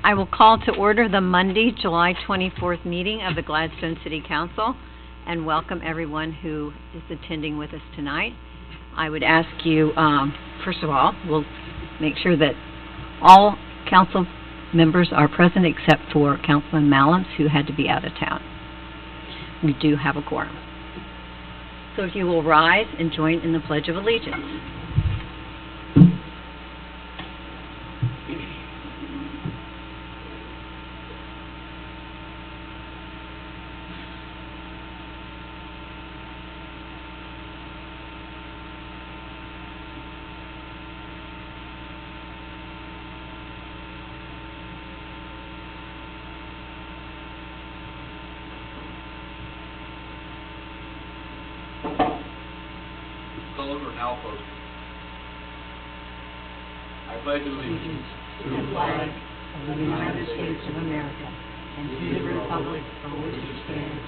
I will call to order the Monday, July 24th meeting of the Gladstone City Council and welcome everyone who is attending with us tonight. I would ask you, first of all, we'll make sure that all council members are present except for Councilman Mallance, who had to be out of town. We do have a quorum. So if you will rise and join in the Pledge of Allegiance. I pledge allegiance to the flag of the United States of America and to the republic for which it stands,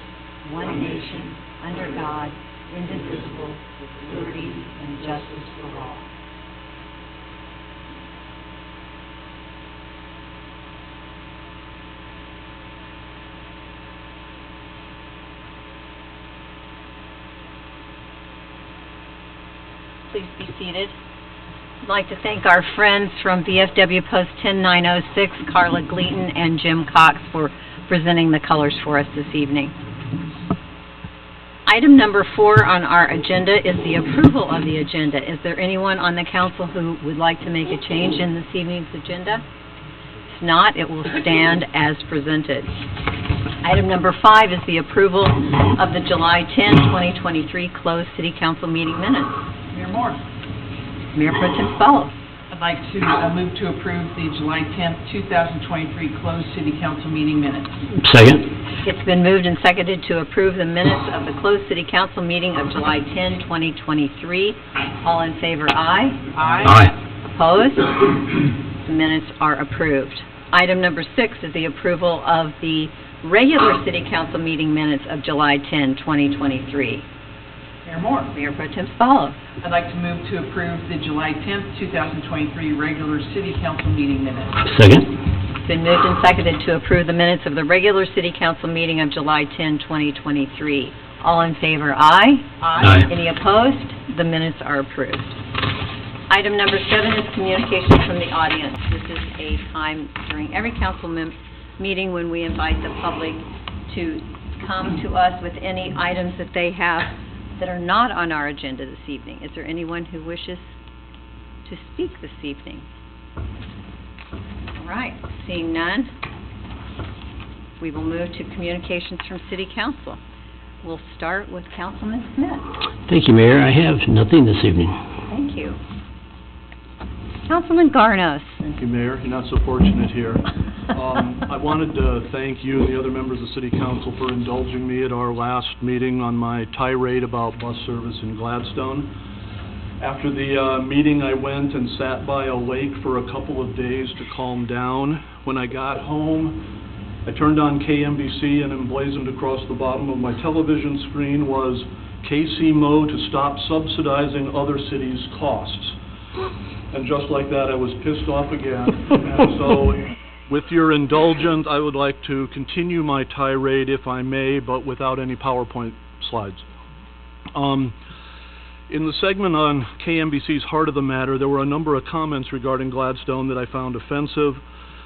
one nation, under God, indivisible, with liberty and justice for all. Please be seated. I'd like to thank our friends from VFW Post 10906, Carla Gleaton and Jim Cox, for presenting the colors for us this evening. Item number 4 on our agenda is the approval of the agenda. Is there anyone on the council who would like to make a change in this evening's agenda? If not, it will stand as presented. Item number 5 is the approval of the July 10, 2023 closed City Council meeting minutes. Mayor Moore. Mayor Pro Tem Spallo. I'd like to move to approve the July 10th, 2023 closed City Council meeting minutes. Second. It's been moved and seconded to approve the minutes of the closed City Council meeting of July 10, 2023. All in favor, aye. Aye. Opposed? The minutes are approved. Item number 6 is the approval of the regular City Council meeting minutes of July 10, 2023. Mayor Moore. Mayor Pro Tem Spallo. I'd like to move to approve the July 10th, 2023 regular City Council meeting minutes. Second. It's been moved and seconded to approve the minutes of the regular City Council meeting of July 10, 2023. All in favor, aye. Aye. Any opposed? The minutes are approved. Item number 7 is communications from the audience. This is a time during every council meeting when we invite the public to come to us with any items that they have that are not on our agenda this evening. Is there anyone who wishes to speak this evening? All right, seeing none, we will move to communications from City Council. We'll start with Councilman Smith. Thank you, Mayor. I have nothing this evening. Thank you. Councilman Garnos. Thank you, Mayor. You're not so fortunate here. I wanted to thank you and the other members of City Council for indulging me at our last meeting on my tirade about bus service in Gladstone. After the meeting, I went and sat by a lake for a couple of days to calm down. When I got home, I turned on KMBC, and emblazoned across the bottom of my television screen was KCMO to stop subsidizing other cities' costs. And just like that, I was pissed off again. And so, with your indulgence, I would like to continue my tirade, if I may, but without any PowerPoint slides. In the segment on KMBC's Heart of the Matter, there were a number of comments regarding Gladstone that I found offensive.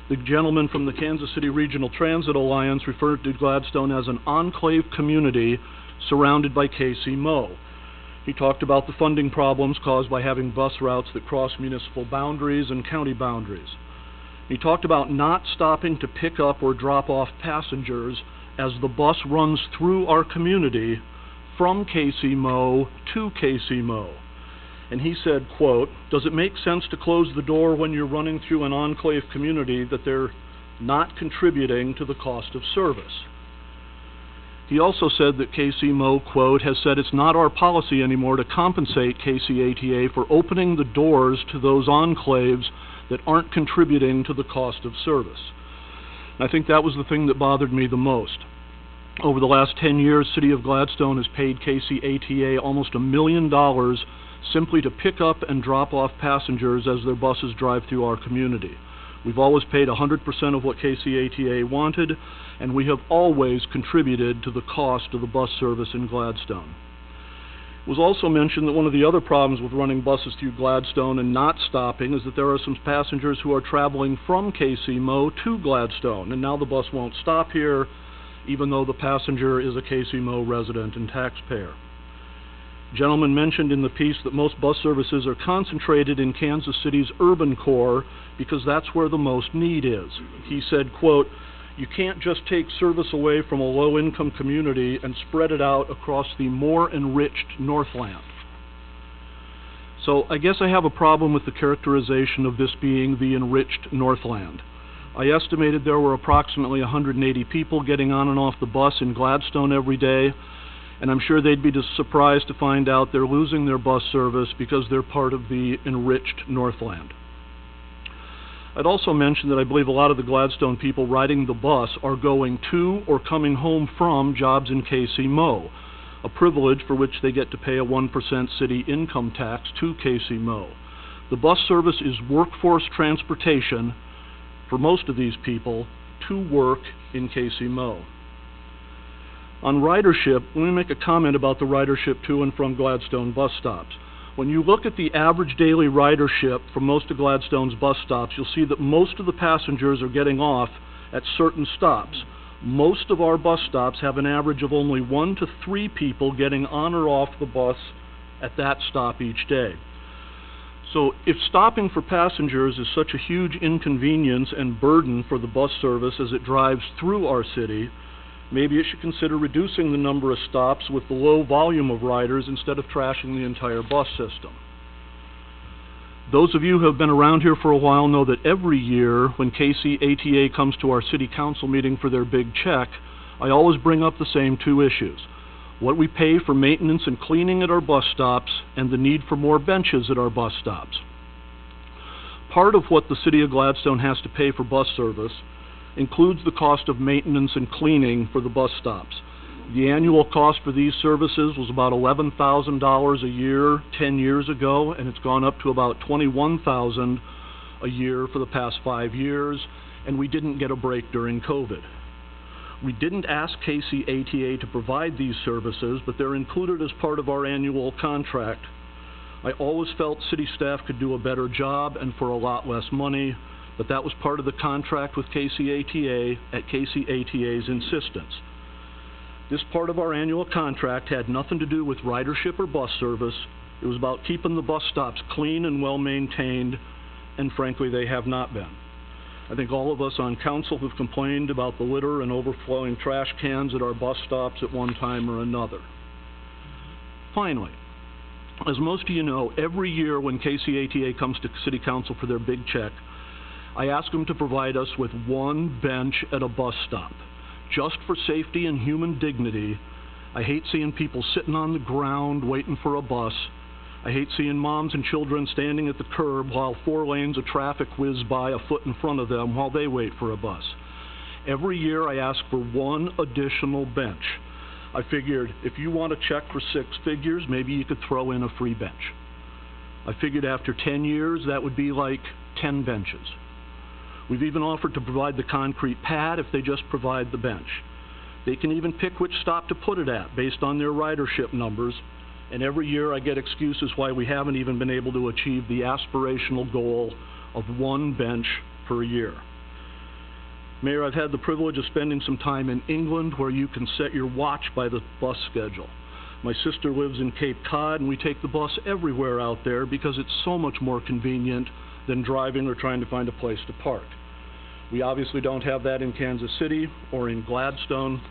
The gentleman from the Kansas City Regional Transit Alliance referred to Gladstone as an enclave community surrounded by KCMO. He talked about the funding problems caused by having bus routes that cross municipal boundaries and county boundaries. He talked about not stopping to pick up or drop off passengers as the bus runs through our community from KCMO to KCMO. And he said, quote, "Does it make sense to close the door when you're running through an enclave community that they're not contributing to the cost of service?" He also said that KCMO, quote, "has said it's not our policy anymore to compensate KCATA for opening the doors to those enclaves that aren't contributing to the cost of service." And I think that was the thing that bothered me the most. Over the last 10 years, City of Gladstone has paid KCATA almost $1 million simply to pick up and drop off passengers as their buses drive through our community. We've always paid 100% of what KCATA wanted, and we have always contributed to the cost of the bus service in Gladstone. It was also mentioned that one of the other problems with running buses through Gladstone and not stopping is that there are some passengers who are traveling from KCMO to Gladstone, and now the bus won't stop here, even though the passenger is a KCMO resident and taxpayer. Gentleman mentioned in the piece that most bus services are concentrated in Kansas City's urban core because that's where the most need is. He said, quote, "You can't just take service away from a low-income community and spread it out across the more enriched Northland." So I guess I have a problem with the characterization of this being the enriched Northland. I estimated there were approximately 180 people getting on and off the bus in Gladstone every day, and I'm sure they'd be surprised to find out they're losing their bus service because they're part of the enriched Northland. I'd also mention that I believe a lot of the Gladstone people riding the bus are going to or coming home from jobs in KCMO, a privilege for which they get to pay a 1% city income tax to KCMO. The bus service is workforce transportation for most of these people to work in KCMO. On ridership, let me make a comment about the ridership to and from Gladstone bus stops. When you look at the average daily ridership from most of Gladstone's bus stops, you'll see that most of the passengers are getting off at certain stops. Most of our bus stops have an average of only 1 to 3 people getting on or off the bus at that stop each day. So if stopping for passengers is such a huge inconvenience and burden for the bus service as it drives through our city, maybe it should consider reducing the number of stops with the low volume of riders instead of trashing the entire bus system. Those of you who have been around here for a while know that every year when KCATA comes to our city council meeting for their big check, I always bring up the same two issues: what we pay for maintenance and cleaning at our bus stops, and the need for more benches at our bus stops. Part of what the city of Gladstone has to pay for bus service includes the cost of maintenance and cleaning for the bus stops. The annual cost for these services was about $11,000 a year 10 years ago, and it's gone up to about $21,000 a year for the past 5 years, and we didn't get a break during COVID. We didn't ask KCATA to provide these services, but they're included as part of our annual contract. I always felt city staff could do a better job and for a lot less money, but that was part of the contract with KCATA at KCATA's insistence. This part of our annual contract had nothing to do with ridership or bus service. It was about keeping the bus stops clean and well maintained, and frankly, they have not been. I think all of us on council have complained about the litter and overflowing trash cans at our bus stops at one time or another. Finally, as most of you know, every year when KCATA comes to City Council for their big check, I ask them to provide us with one bench at a bus stop. Just for safety and human dignity, I hate seeing people sitting on the ground waiting for a bus. I hate seeing moms and children standing at the curb while 4 lanes of traffic whiz by a foot in front of them while they wait for a bus. Every year I ask for one additional bench. I figured if you want to check for 6 figures, maybe you could throw in a free bench. I figured after 10 years that would be like 10 benches. We've even offered to provide the concrete pad if they just provide the bench. They can even pick which stop to put it at based on their ridership numbers, and every year I get excuses why we haven't even been able to achieve the aspirational goal of one bench per year. Mayor, I've had the privilege of spending some time in England where you can set your watch by the bus schedule. My sister lives in Cape Cod, and we take the bus everywhere out there because it's so much more convenient than driving or trying to find a place to park. We obviously don't have that in Kansas City or in Gladstone.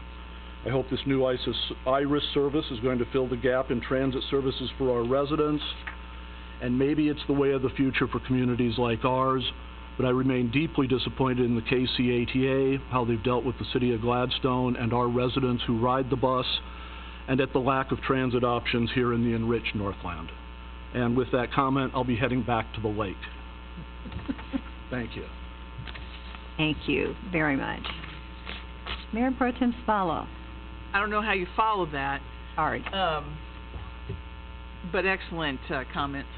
I hope this new IRIS service is going to fill the gap in transit services for our residents, and maybe it's the way of the future for communities like ours, but I remain deeply disappointed in the KCATA, how they've dealt with the city of Gladstone and our residents who ride the bus, and at the lack of transit options here in the enriched Northland. And with that comment, I'll be heading back to the lake. Thank you. Thank you very much. Mayor Pro Tem Spallo. I don't know how you follow that, Hard. but excellent comments,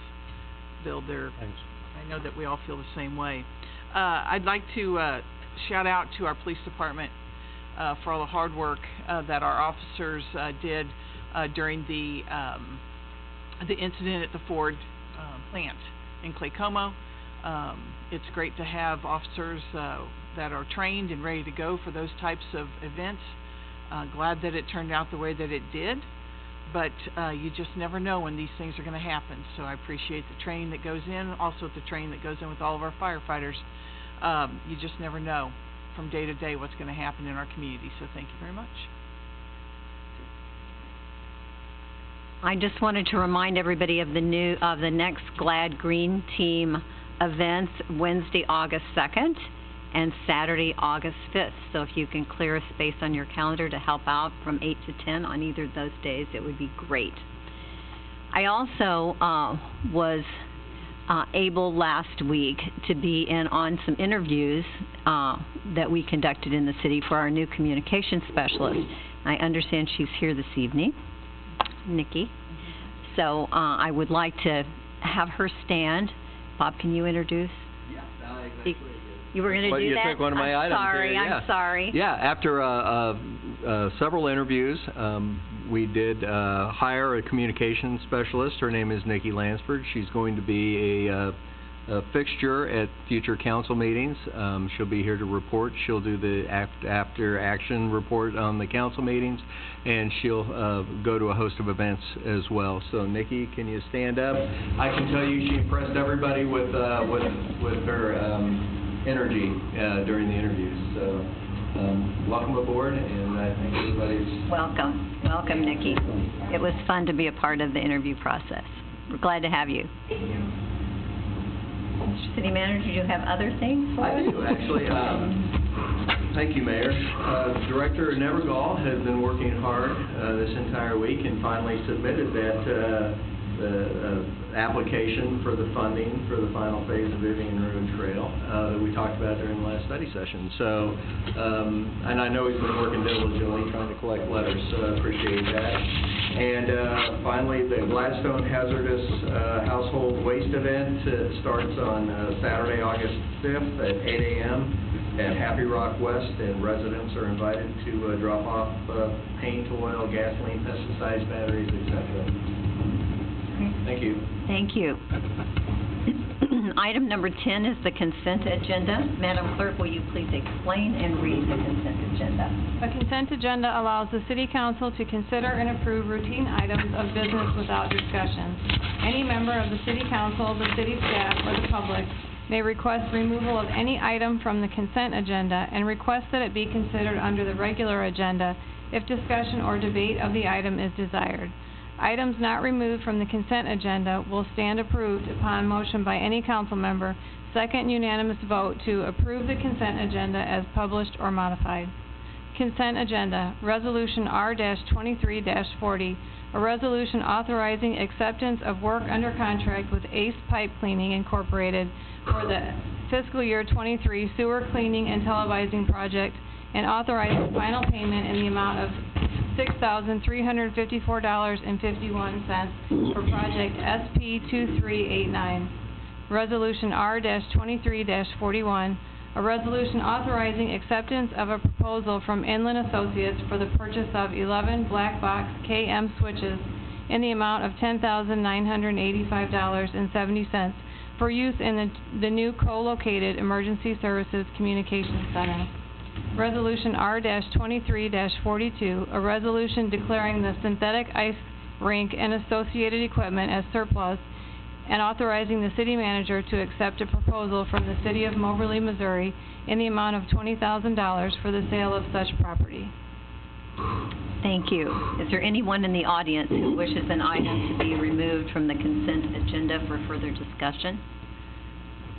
Bill. Thanks. I know that we all feel the same way. I'd like to shout out to our police department for all the hard work that our officers did during the incident at the Ford plant in Clay Como. It's great to have officers that are trained and ready to go for those types of events. Glad that it turned out the way that it did, but you just never know when these things are going to happen. So I appreciate the training that goes in, also the training that goes in with all of our firefighters. You just never know from day to day what's going to happen in our community, so thank you very much. I just wanted to remind everybody of the next Glad Green Team events, Wednesday, August 2nd, and Saturday, August 5th. So if you can clear a space on your calendar to help out from 8 to 10 on either of those days, it would be great. I also was able last week to be in on some interviews that we conducted in the city for our new communication specialist. I understand she's here this evening, Nikki. So I would like to have her stand. Bob, can you introduce? Yeah, exactly. You were going to do that? You took one of my items sorry, here, yeah. I'm sorry. Yeah, after several interviews, we did hire a communications specialist. Her name is Nikki Lansford. She's going to be a fixture at future council meetings. She'll be here to report. She'll do the after action report on the council meetings, and she'll go to a host of events as well. So Nikki, can you stand up? I can tell you she impressed everybody with her energy during the interviews. So welcome aboard, and I think everybody's... Welcome, Nikki. It was fun to be a part of the interview process. We're glad to have you. Mr. City Manager, do you have other things for us? I do, actually. Thank you, Mayor. Director Nevergall has been working hard this entire week and finally submitted the application for the funding for the final phase of Vivian Road Trail that we talked about during the last study session. So, and I know he's been working diligently trying to collect letters, so I appreciate that. And finally, the Gladstone Hazardous Household Waste Event starts on Saturday, August 5th at 8 a.m. at Happy Rock West, and residents are invited to drop off paint, oil, gasoline, pesticides, batteries, etc. Thank you. Thank you. Item number 10 is the consent agenda. Madam Clerk, will you please explain and read the consent agenda? A consent agenda allows the City Council to consider and approve routine items of business without discussion. Any member of the City Council, the city staff, or the public may request removal of any item from the consent agenda and request that it be considered under the regular agenda if discussion or debate of the item is desired. Items not removed from the consent agenda will stand approved upon motion by any council member, second unanimous vote to approve the consent agenda as published or modified. Consent agenda, Resolution R-23-40, a resolution authorizing acceptance of work under contract with Ace Pipe Cleaning Incorporated for the fiscal year 23 sewer cleaning and televising project, and authorizing final payment in the amount of $6,354.51 for project SP2389. Resolution R-23-41, a resolution authorizing acceptance of a proposal from Inland Associates for the purchase of 11 black box KM switches in the amount of $10,985.70 for use in the new co-located Emergency Services Communications Center. Resolution R-23-42, a resolution declaring the synthetic ice rink and associated equipment as surplus and authorizing the city manager to accept a proposal from the City of Moberly, Missouri in the amount of $20,000 for the sale of such property. Thank you. Is there anyone in the audience who wishes an item to be removed from the consent agenda for further discussion?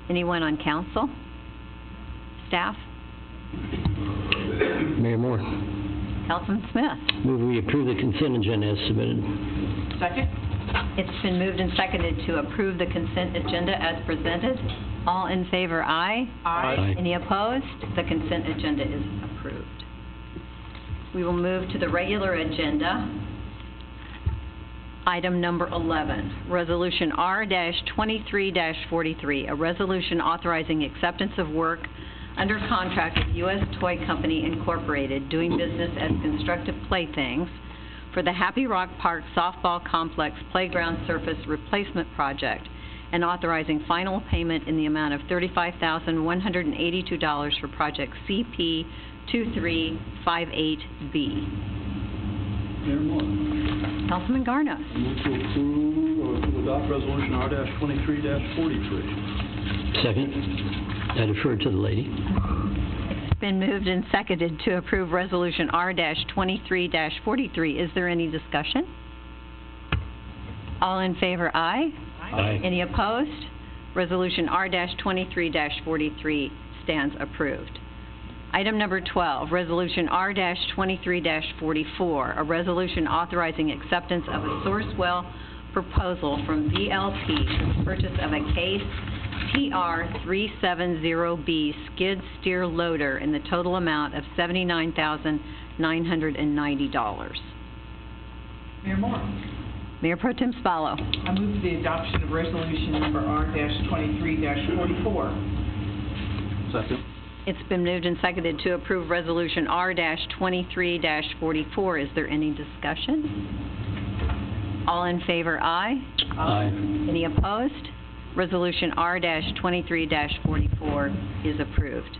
Anyone on council? Staff? Mayor Moore, Councilman Smith? move we approve the consent agenda as submitted. Second? It's been moved and seconded to approve the consent agenda as presented. All in favor, aye. Aye. Any opposed? The consent agenda is approved. We will move to the regular agenda. Item number 11, Resolution R-23-43, a resolution authorizing acceptance of work under contract with U.S. Toy Company Incorporated, doing business as Constructive Playthings, for the Happy Rock Park Softball Complex Playground Surface Replacement Project, and authorizing final payment in the amount of $35,182 for project CP 2358B. Mayor Moore. Councilman Garnos. I move to approve or to adopt Resolution R-23-43. Second. I defer to the lady. It's been moved and seconded to approve Resolution R-23-43. Is there any discussion? All in favor, aye. Aye. Any opposed? Resolution R-23-43 stands approved. Item number 12, Resolution R-23-44, a resolution authorizing acceptance of a Sourcewell proposal from VLP for the purchase of a Case TR-370B skid steer loader in the total amount of $79,990. Mayor Moore. Mayor Pro Tem Spallo. I move for the adoption of resolution number R-23-44. Second. It's been moved and seconded to approve Resolution R-23-44. Is there any discussion? All in favor, aye. Aye. Any opposed? Resolution R-23-44 is approved.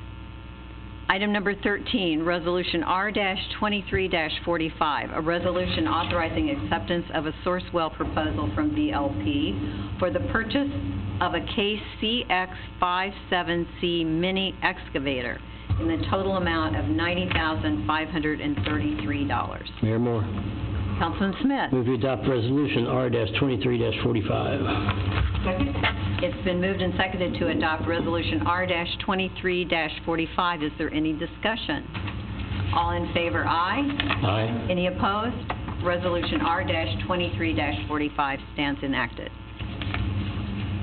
Item number 13, Resolution R-23-45, a resolution authorizing acceptance of a Sourcewell proposal from VLP for the purchase of a Case CX-57C mini excavator in the total amount of $90,533. Mayor Moore. Councilman Smith. Move to adopt Resolution R-23-45. Second. It's been moved and seconded to adopt Resolution R-23-45. Is there any discussion? All in favor, aye. Aye. Any opposed? Resolution R-23-45 stands enacted.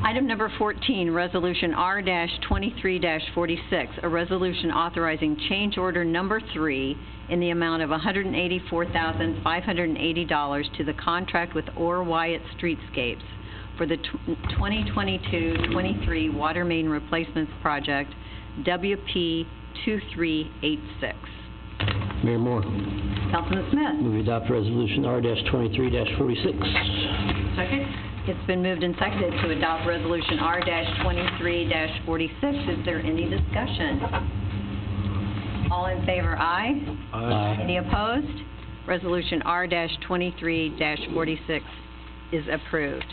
Item number 14, Resolution R-23-46, a resolution authorizing change order number 3 in the amount of $184,580 to the contract with Orr Wyatt Streetscapes for the 2022-23 Water Main Replacements Project, WP 2386. Mayor Moore. Councilman Smith. Move to adopt Resolution R-23-46. Second. It's been moved and seconded to adopt Resolution R-23-46. Is there any discussion? All in favor, aye. Aye. Any opposed? Resolution R-23-46 is approved.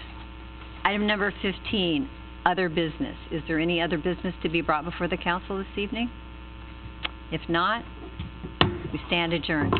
Item number 15, other business. Is there any other business to be brought before the council this evening? If not, we stand adjourned.